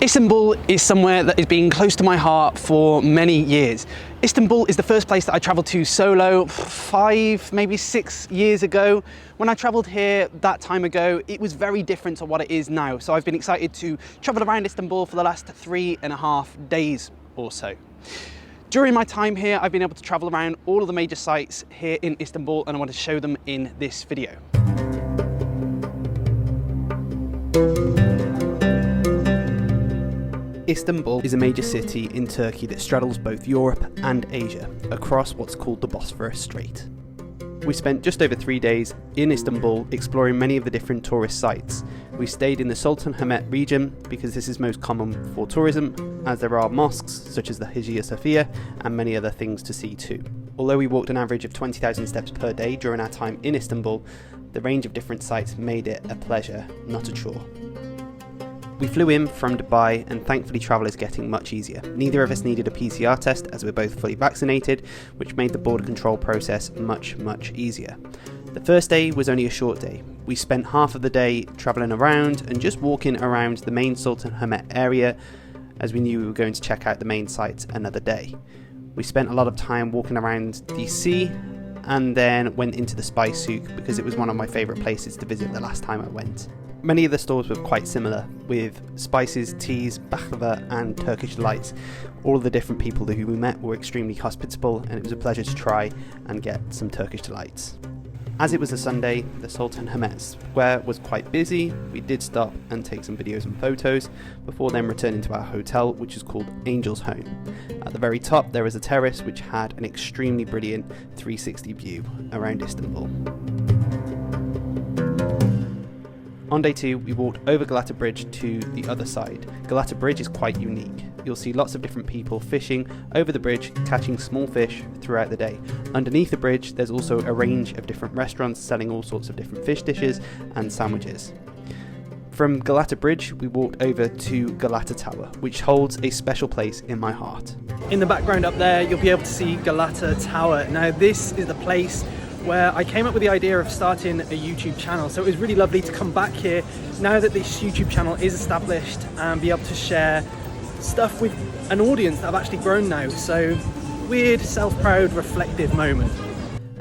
Istanbul is somewhere that has been close to my heart for many years. Istanbul is the first place that I travelled to solo 5, maybe 6 years ago. When I travelled here that time ago, it was very different to what it is now. So I've been excited to travel around Istanbul for the last 3.5 days or so. During my time here, I've been able to travel around all of the major sites here in Istanbul, and I want to show them in this video. Istanbul is a major city in Turkey that straddles both Europe and Asia, across what's called the Bosphorus Strait. We spent just over 3 days in Istanbul exploring many of the different tourist sites. We stayed in the Sultanahmet region because this is most common for tourism, as there are mosques such as the Hagia Sophia and many other things to see too. Although we walked an average of 20,000 steps per day during our time in Istanbul, the range of different sites made it a pleasure, not a chore. We flew in from Dubai, and thankfully travel is getting much easier. Neither of us needed a PCR test as we're both fully vaccinated, which made the border control process much easier. The first day was only a short day. We spent half of the day travelling around and just walking around the main Sultanahmet area, as we knew we were going to check out the main sites another day. We spent a lot of time walking around DC and then went into the Spice Souk because it was one of my favourite places to visit the last time I went. Many of the stores were quite similar, with spices, teas, baklava and Turkish delights. All of the different people who we met were extremely hospitable, and it was a pleasure to try and get some Turkish delights. As it was a Sunday, the Sultanahmet Square was quite busy. We did stop and take some videos and photos before then returning to our hotel, which is called Angel's Home. At the very top there was a terrace which had an extremely brilliant 360 view around Istanbul. On day 2, we walked over Galata Bridge to the other side. Galata Bridge is quite unique. You'll see lots of different people fishing over the bridge, catching small fish throughout the day. Underneath the bridge, there's also a range of different restaurants selling all sorts of different fish dishes and sandwiches. From Galata Bridge, we walked over to Galata Tower, which holds a special place in my heart. In the background up there, you'll be able to see Galata Tower. Now, this is the place where I came up with the idea of starting a YouTube channel. So it was really lovely to come back here now that this YouTube channel is established and be able to share stuff with an audience that I've actually grown now. So weird, self-proud, reflective moment.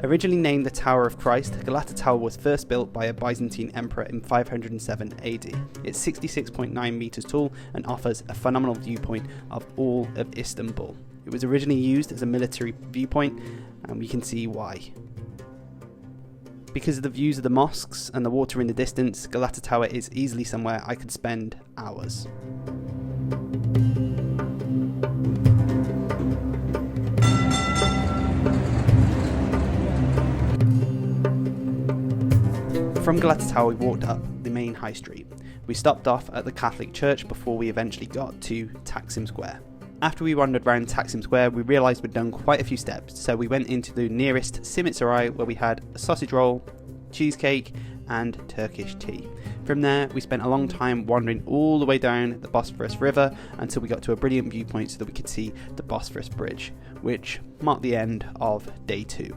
Originally named the Tower of Christ, Galata Tower was first built by a Byzantine emperor in 507 AD. It's 66.9 meters tall and offers a phenomenal viewpoint of all of Istanbul. It was originally used as a military viewpoint, and we can see why. Because of the views of the mosques and the water in the distance, Galata Tower is easily somewhere I could spend hours. From Galata Tower we walked up the main high street. We stopped off at the Catholic Church before we eventually got to Taksim Square. After we wandered around Taksim Square, we realised we'd done quite a few steps, so we went into the nearest Simit Saray, where we had a sausage roll, cheesecake and Turkish tea. From there, we spent a long time wandering all the way down the Bosphorus River until we got to a brilliant viewpoint so that we could see the Bosphorus Bridge, which marked the end of day 2.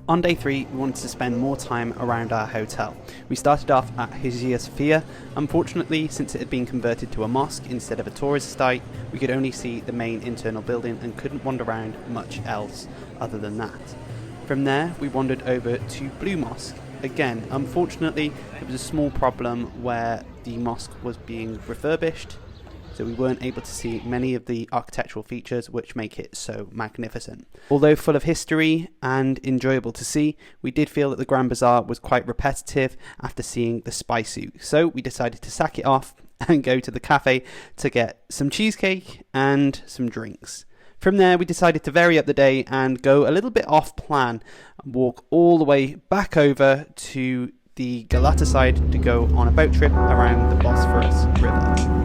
On day 3, we wanted to spend more time around our hotel. We started off at Hagia Sophia. Unfortunately, since it had been converted to a mosque instead of a tourist site, we could only see the main internal building and couldn't wander around much else other than that. From there, we wandered over to Blue Mosque. Again, unfortunately, there was a small problem where the mosque was being refurbished, so we weren't able to see many of the architectural features which make it so magnificent. Although full of history and enjoyable to see, we did feel that the Grand Bazaar was quite repetitive after seeing the Spice Souk, so we decided to sack it off and go to the cafe to get some cheesecake and some drinks. From there, we decided to vary up the day and go a little bit off plan and walk all the way back over to the Galata side to go on a boat trip around the Bosphorus River.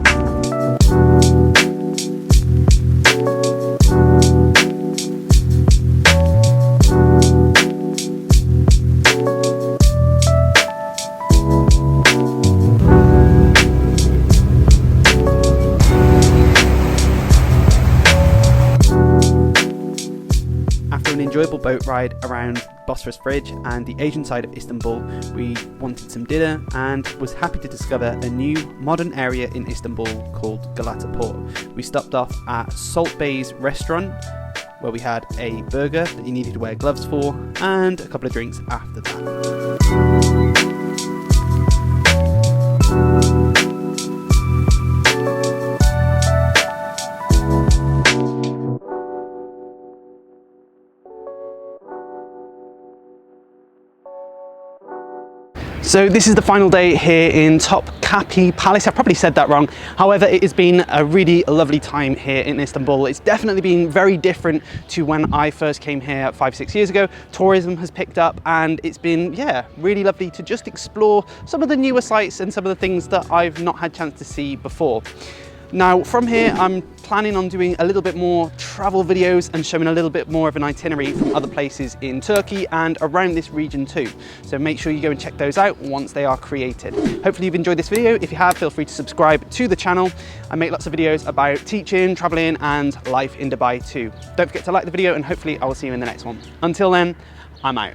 enjoyable boat ride around Bosphorus Bridge and the Asian side of Istanbul. We wanted some dinner and was happy to discover a new modern area in Istanbul called Galata Port. We stopped off at Salt Bay's restaurant, where we had a burger that you needed to wear gloves for and a couple of drinks after that. So this is the final day here in Topkapi Palace. I probably said that wrong. However, it has been a really lovely time here in Istanbul. It's definitely been very different to when I first came here 5-6 years ago. Tourism has picked up and it's been, yeah, really lovely to just explore some of the newer sites and some of the things that I've not had a chance to see before. Now from here, I'm planning on doing a little bit more travel videos and showing a little bit more of an itinerary from other places in Turkey and around this region too. So make sure you go and check those out once they are created. Hopefully you've enjoyed this video. If you have, feel free to subscribe to the channel. I make lots of videos about teaching, traveling and life in Dubai too. Don't forget to like the video and hopefully I will see you in the next one. Until then, I'm out.